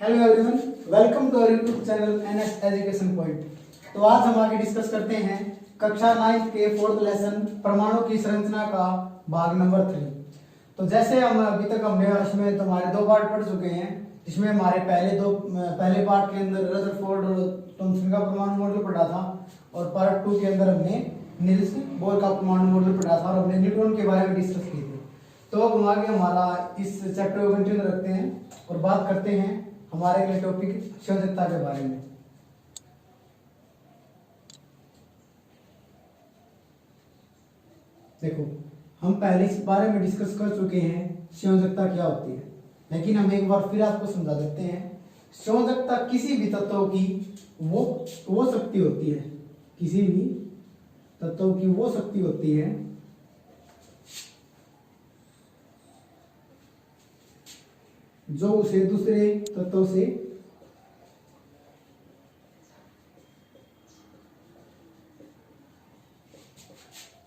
Hello everyone, welcome to our YouTube channel NS education point. तो आज हम आगे डिस्कस करते हैं कक्षा 9 के 4th लेसन परमाणु की संरचना का भाग नंबर 3। तो जैसे हम अभी तक हमने इसमें हमारे 2 पार्ट पढ़ चुके हैं, जिसमें हमारे पहले पार्ट के अंदर रदरफोर्ड और थॉमसन का परमाणु मॉडल पढ़ा था और पार्ट 2 के अंदर हमने नील्स बोर का परमाणु मॉडल पढ़ा था और हमने न्यूट्रॉन के बारे में डिस्कस किए थे। तो अब हम आगे हमारा इस चैप्टर को कंटिन्यू रखते हैं और बात करते हैं हमारे अगले टॉपिक संयोजकता के बारे में। देखो, हम पहले इस बारे में डिस्कस कर चुके हैं संयोजकता क्या होती है, लेकिन हम एक बार फिर आपको समझा देते हैं। संयोजकता किसी भी तत्व की वो शक्ति होती है, किसी भी तत्व की वो शक्ति होती है जो उसे दूसरे तत्व से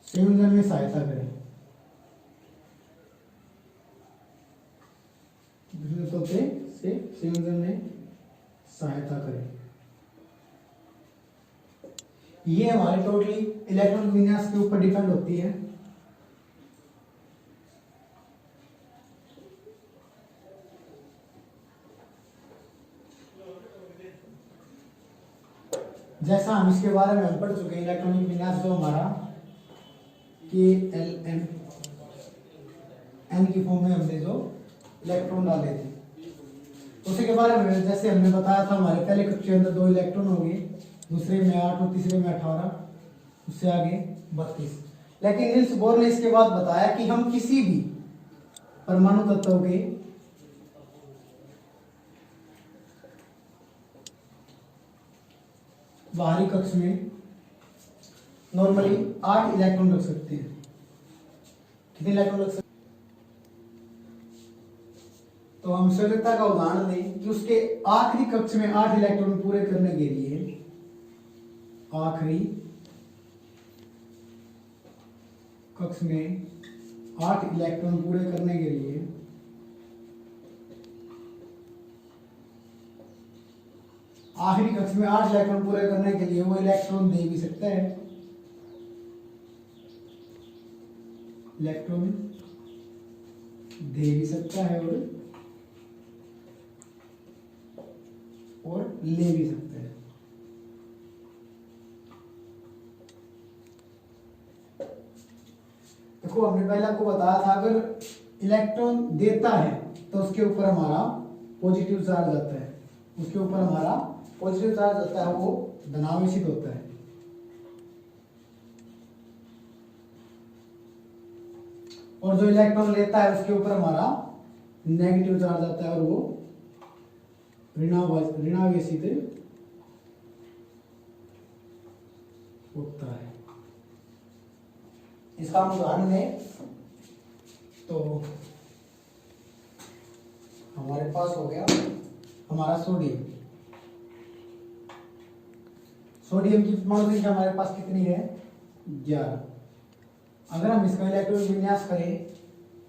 संयोजन में सहायता करे, दूसरे तत्व से संयोजन में सहायता करे। ये हमारे टोटली इलेक्ट्रॉन विन्यास के ऊपर डिपेंड होती है। जैसा हम इसके बारे में हम पढ़ चुके हैं, इलेक्ट्रॉनिक विन्यास जो हमारा KLM N की फॉर्म में हमने जो इलेक्ट्रॉन डाले थे, उसके बारे में जैसे हमने बताया था, हमारे पहले कक्षा के अंदर 2 इलेक्ट्रॉन होंगे, दूसरे में 8 और तीसरे में 18, उससे आगे 32। लेकिन नील्स बोर ने इसके बाद बताया कि हम किसी भी परमाणु तत्व के बाहरी कक्ष में नॉर्मली 8 इलेक्ट्रॉन रख सकते हैं। कितने इलेक्ट्रॉन रख सकते हैं? तो हम संयोजकता का उदाहरण लें कि उसके आखिरी कक्ष में 8 इलेक्ट्रॉन पूरे करने के लिए, आखिरी कक्ष में 8 इलेक्ट्रॉन पूरे करने के लिए आखिरी कक्ष में 8 इलेक्ट्रॉन पूरे करने के लिए वो इलेक्ट्रॉन दे भी सकता है, इलेक्ट्रॉन दे भी सकता है और ले भी सकता है। देखो, हमने पहले आपको बताया था, अगर इलेक्ट्रॉन देता है तो उसके ऊपर हमारा पॉजिटिव चार्ज आता है, उसके ऊपर हमारा पॉजिटिव चार्ज आता है, वो धनावेशित होता है। और जो इलेक्ट्रॉन लेता है उसके ऊपर हमारा नेगेटिव चार्ज आता है और वो ऋणावेशित होता है। इसका हम उदाहरण लें तो हमारे पास हो गया हमारा सोडियम। सोडियम की परमाणु संख्या हमारे पास कितनी है? 11। अगर हम इसका इलेक्ट्रॉन विन्यास करें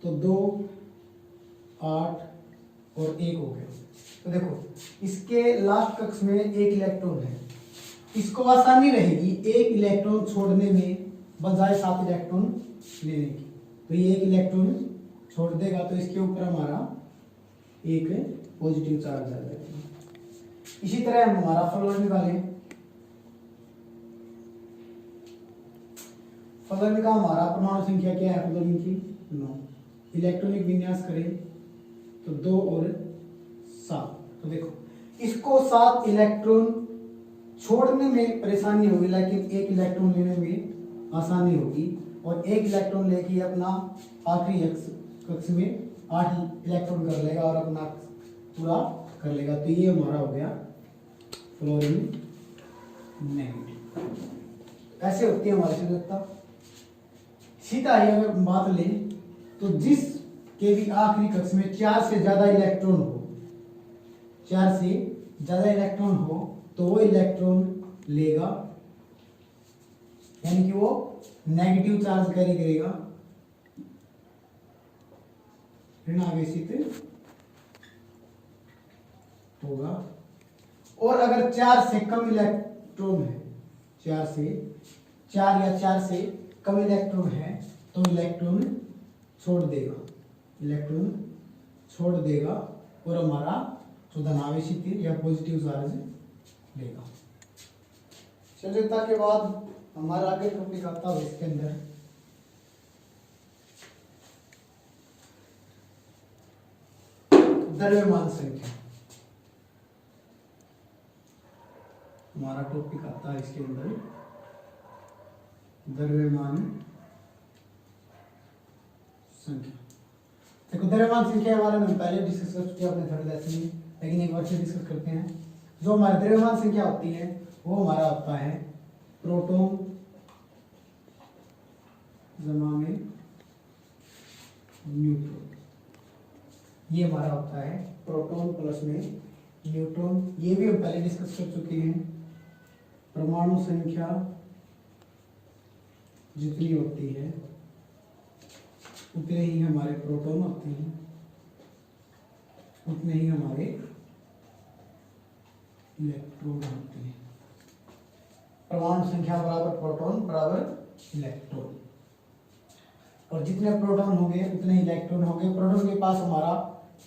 तो 2, 8 और 1 हो गया। तो देखो, इसके लास्ट कक्ष में 1 इलेक्ट्रॉन है, इसको आसानी रहेगी 1 इलेक्ट्रॉन छोड़ने में बजाय 7 इलेक्ट्रॉन लेने की। तो ये 1 इलेक्ट्रॉन छोड़ देगा तो इसके ऊपर हमारा एक पॉजिटिव चार्ज आ जाएगा। इसी तरह हम हमारा फ्लोरीन निकालें। फ्लोरीन का हमारा परमाणु संख्या क्या है? फ्लोरीन की 9। इलेक्ट्रॉनिक विन्यास करें तो 2 और 7। तो देखो, इसको 7 इलेक्ट्रॉन छोड़ने में परेशानी होगी, लेकिन 1 इलेक्ट्रॉन लेने में आसानी होगी और 1 इलेक्ट्रॉन लेके अपना आखिरी कक्ष में 8 इलेक्ट्रॉन कर लेगा और अपना पूरा कर लेगा। तो ये हमारा हो गया फ्लोरीन नेगेटिव। ऐसे होती है हमारी संयोजकता। सीधा ही अगर बात लें तो जिस के भी आखिरी कक्ष में 4 से ज्यादा इलेक्ट्रॉन हो, 4 से ज्यादा इलेक्ट्रॉन हो तो वो इलेक्ट्रॉन लेगा, यानी कि वो नेगेटिव चार्ज कैरी करेगा, ऋणावेशित होगा। और अगर 4 से कम इलेक्ट्रॉन है, 4 या 4 से कम इलेक्ट्रॉन है तो इलेक्ट्रॉन छोड़ देगा और हमारा जो धनावेशी तीर या पॉजिटिव चार्ज लेगा। चलिए के बाद हमारा आगे टॉपिक आता है इसके अंदर द्रव्यमान संख्या। हमारा टॉपिक आता है इसके अंदर द्रव्यमान संख्या। देखो द्रव्यमान संख्या के बारे में हम पहले डिस्कस कर चुके हैं अपने थर्ड लेसन में, लेकिन एक बार फिर डिस्कस करते हैं। जो हमारी द्रव्यमान संख्या होती है वो हमारा होता है प्रोटॉन जमा में न्यूट्रॉन। ये हमारा होता है प्रोटॉन प्लस में न्यूट्रॉन। ये भी हम पहले डिस्कस कर चुके हैं। परमाणु संख्या जितनी होती है उतने ही हमारे प्रोटॉन होते हैं, उतने ही हमारे इलेक्ट्रॉन होते हैं। परमाणु संख्या बराबर प्रोटॉन बराबर इलेक्ट्रॉन, और जितने प्रोटॉन होंगे उतने इलेक्ट्रॉन होंगे। प्रोटॉन के पास हमारा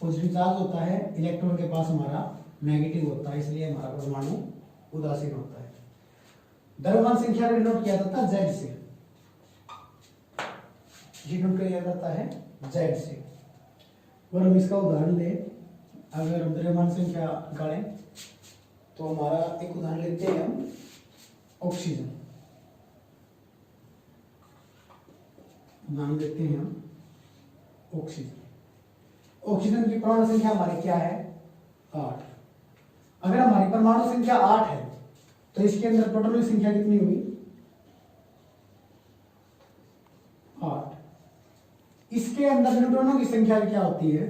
पॉजिटिव चार्ज होता है, इलेक्ट्रॉन के पास हमारा नेगेटिव होता है, इसलिए हमारा परमाणु उदासीन होता है। द्रव्यमान संख्या को डिनोट किया जाता है Z से, डिनोट किया जाता है Z से। और हम इसका उदाहरण लें, अगर हम द्रव्यमान संख्या निकालें तो हमारा एक उदाहरण लेते हैं हम ऑक्सीजन। नाम देते हैं हम ऑक्सीजन। ऑक्सीजन की परमाणु संख्या हमारी क्या है? 8। अगर हमारी परमाणु संख्या 8 है तो इसके अंदर प्रोटॉन की संख्या कितनी हुई? 8। इसके अंदर न्यूट्रॉनों की संख्या क्या होती है?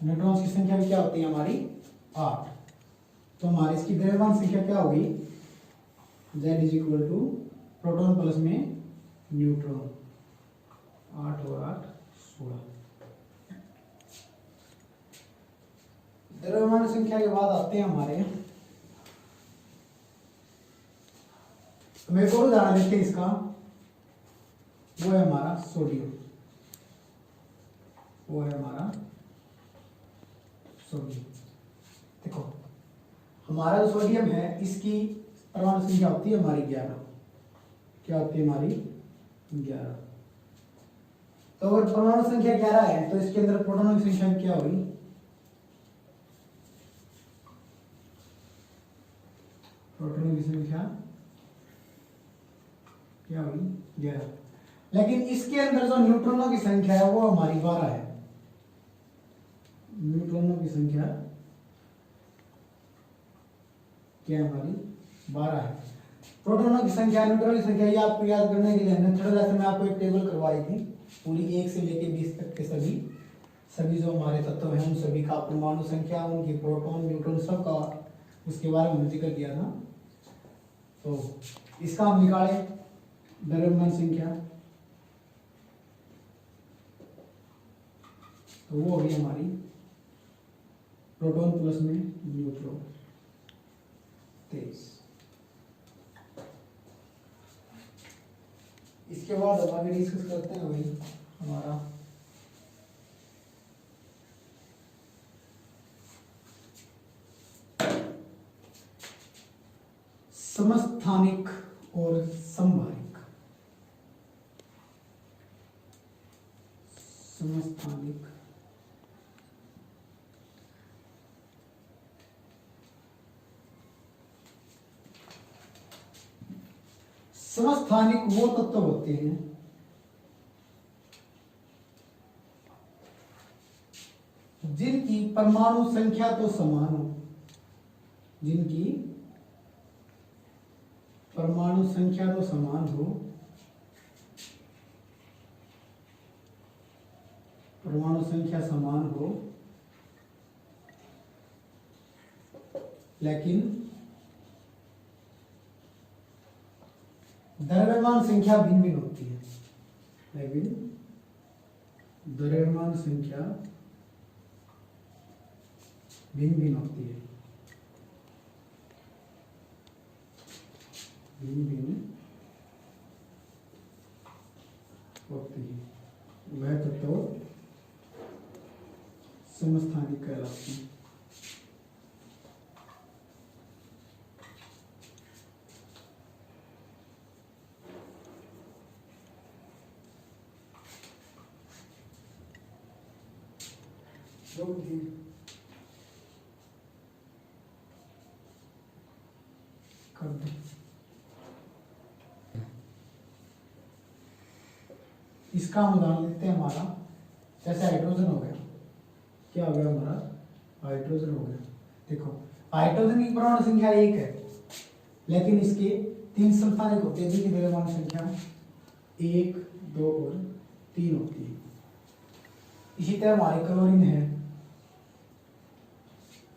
न्यूट्रॉन्स की संख्या भी क्या होती है हमारी? 8। तो हमारी इसकी द्रव्यमान संख्या क्या होगी? Z is equal to proton plus में न्यूट्रॉन, 8 और 8 16। द्रव्यमान संख्या के बाद आते हैं हमारे, हम एक और उदाहरण लेते हैं इसका, वो है हमारा सोडियम। देखो हमारा जो सोडियम है इसकी परमाणु संख्या होती है हमारी 11। क्या होती है हमारी? 11। तो अगर परमाणु संख्या 11 है तो इसके अंदर प्रोटॉनों की संख्या क्या होगी? प्रोटॉनों की संख्या क्या होगी? 11। लेकिन इसके अंदर जो न्यूट्रॉनों की संख्या है वो हमारी 12 है। न्यूट्रॉनों की संख्या क्या हमारी? 12 है। प्रोटॉनों की संख्या, न्यूट्रॉन की संख्या, ये आपको याद करने के लिए हमने थर्ड लेसन में आपको एक टेबल करवाई थी, पूरी 1 से लेकर 20 तक के सभी जो हमारे तत्व हैं उन सभी का परमाणु संख्या, उनकी प्रोटॉन न्यूट्रॉन सब का उसके बारे में जिक्र किया था। तो इसका हम निकाले द्रव्यमान संख्या, तो वो होगी हमारी प्रोटॉन प्लस में न्यूट्रॉन 23। इसके बाद हम आगे डिस्कस करते हैं वही हमारा समस्थानिक और समभारिक। समस्थानिक समस्थानिक वो तत्व होते हैं जिनकी परमाणु संख्या तो समान हो, जिनकी परमाणु संख्या तो समान हो, परमाणु संख्या समान हो, लेकिन द्रव्यमान संख्या भिन्न भिन्न होती है, लेकिन द्रव्यमान संख्या भिन्न भिन्न होती है, भिन्न भिन्न होती है, वह तत्व समस्थानिक कहलाती है। कर दो। इसका हम उदाहरण लेते हैं हमारा, जैसे हाइड्रोजन हो गया, क्या हो गया हमारा, हाइड्रोजन हो गया। देखो हाइड्रोजन की परमाणु संख्या 1 है, लेकिन इसके 3 समस्थानिक होते हैं जिनकी द्रव्यमान संख्या 1, 2 और 3 होती है। इसी तरह हमारे क्लोरीन है,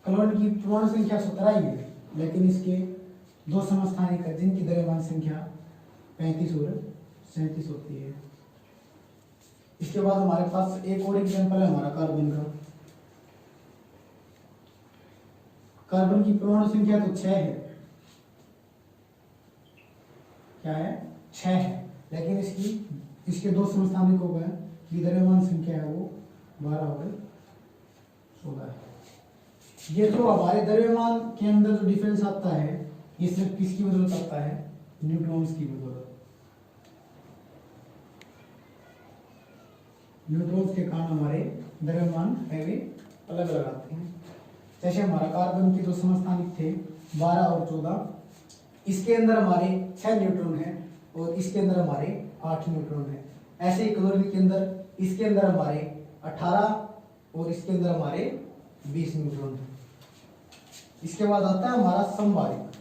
क्लोरीन की परमाणु संख्या 17 ही है, लेकिन इसके 2 समस्थानिक है जिनकी द्रव्यमान संख्या 35 और 37 होती है। इसके बाद हमारे पास एक और एग्जांपल है हमारा कार्बन का। कार्बन की परमाणु संख्या तो 6 है, क्या है, 6 है, लेकिन इसके 2 समस्थानिक हो गए, द्रव्यमान संख्या है वो 12 और 16 है। ये जो हमारे द्रव्यमान के अंदर जो डिफरेंस आता है, ये सिर्फ किसकी बदौलत आता है, न्यूट्रॉन्स की बदौलत। न्यूट्रॉन्स के कारण हमारे द्रव्यमान है वे अलग अलग आते हैं। जैसे हमारा कार्बन के 2 समस्थानिक थे 12 और 14, इसके अंदर हमारे 6 न्यूट्रॉन है और इसके अंदर हमारे 8 न्यूट्रॉन है। ऐसे ही क्लोरीन के अंदर, इसके अंदर हमारे 18 और इसके अंदर हमारे 20 न्यूट्रॉन है। इसके बाद आता है हमारा समबारिक।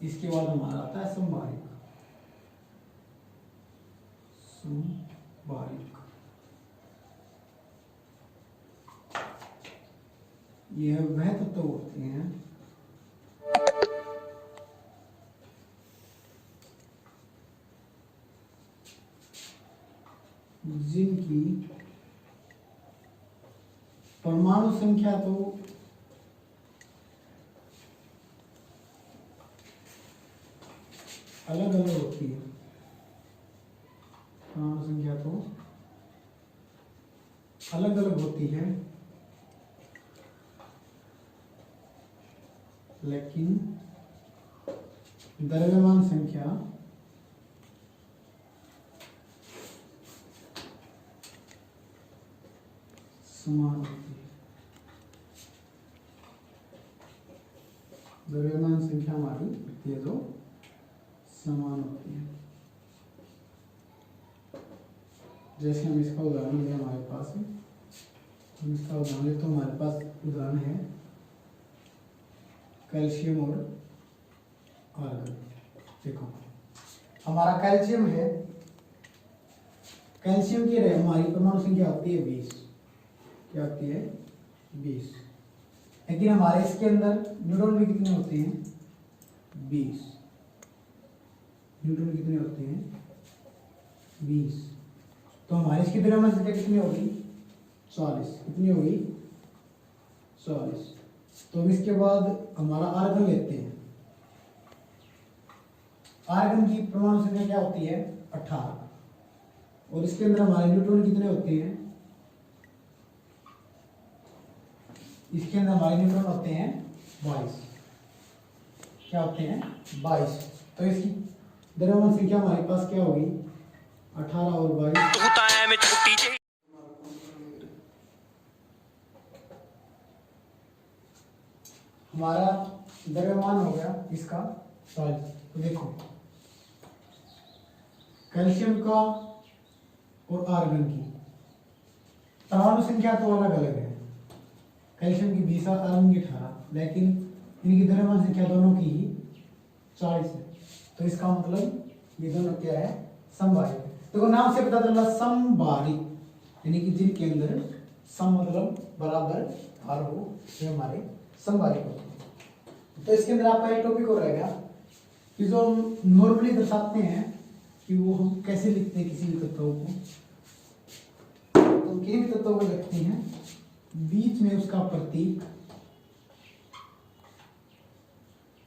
इसके बाद हमारा आता है समबारिक। समबारिक यह वह तत्व होते हैं जिनकी परमाणु संख्या तो अलग अलग होती है, परमाणु संख्या तो अलग अलग होती है, लेकिन द्रव्यमान संख्या समान होती है। द्रव्यमान संख्या हमारी ये जो समान होती है। जैसे हम इसका उदाहरण लें, हमारे पास हम इसका उदाहरण लें तो हमारे पास उदाहरण है कैल्शियम और आर्गन। देखो हमारा कैल्शियम है, कैल्शियम की हमारी परमाणु संख्या होती है 20, क्या होती है 20, लेकिन हमारे इसके अंदर न्यूट्रॉन भी कितने होते हैं 20, न्यूट्रॉन कितने होते हैं 20, तो हमारे इसकी द्रव्यमान संख्या कितनी होगी 40, कितनी होगी 40। तो हम इसके बाद हमारा आर्गन लेते हैं। आर्गन की परमाणु संख्या क्या होती है 18 और इसके अंदर हमारे न्यूट्रॉन कितने होते हैं, इसके अंदर हमारे न्यूट्रॉन होते हैं 22, क्या होते हैं 22। तो इसकी द्रव्यमान संख्या हमारे पास क्या होगी 18 और 22। हमारा द्रव्यमान हो गया इसका 40। तो देखो कैल्शियम का और आर्गन की परमाणु संख्या तो अलग अलग है, कैल्शियम की 20 और आर्गन की 18, लेकिन इनकी द्रव्यमान संख्या दोनों की ही 40 है। तो इसका मतलब ये दोनों क्या है समबारिक। देखो नाम से पता चला समबारिक, यानी कि जिनके अंदर सम मतलब बराबर भार हो, ये हमारे समबारिक होते हैं। तो इसके अंदर आपका एक टॉपिक और रहेगा कि जो हम नॉर्मली दर्शाते हैं कि वो हम कैसे लिखते हैं किसी भी तत्वों को। तो किसी भी तत्वों को लिखते हैं, बीच में उसका प्रतीक,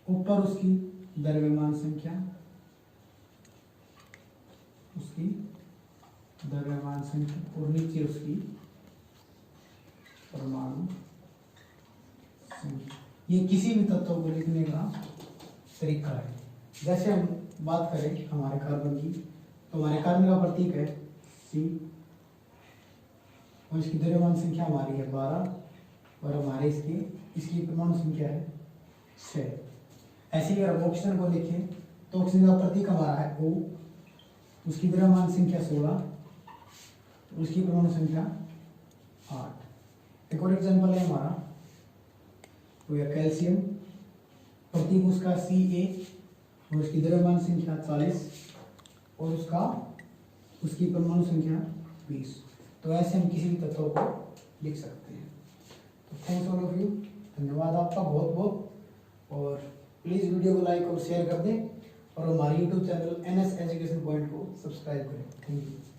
ऊपर उसकी द्रव्यमान संख्या, उसकी द्रव्यमान संख्या और नीचे उसकी परमाणु संख्या। ये किसी भी तत्व को लिखने का तरीका है। जैसे हम बात करें हमारे कार्बन की, तो हमारे कार्बन का प्रतीक है C और इसकी द्रव्यमान संख्या हमारी है 12 और हमारे इसकी परमाणु संख्या है 6। ऐसे ही अगर ऑक्सीजन को देखें तो ऑक्सीजन का प्रतीक हमारा है O, उसकी द्रव्यमान संख्या 16, उसकी परमाणु संख्या 8। एक और एग्जांपल है हमारा वो है कैल्शियम, प्रतीक उसका Ca और उसकी द्रव्यमान संख्या 40 और उसकी परमाणु संख्या 20। तो ऐसे हम किसी भी तत्व को लिख सकते हैं। तो थैंक्स ऑल ऑफ यू, धन्यवाद आपका बहुत बहुत। और प्लीज़ वीडियो को लाइक और शेयर कर दें और हमारे YouTube channel NS education point को सब्सक्राइब करें। Thank you.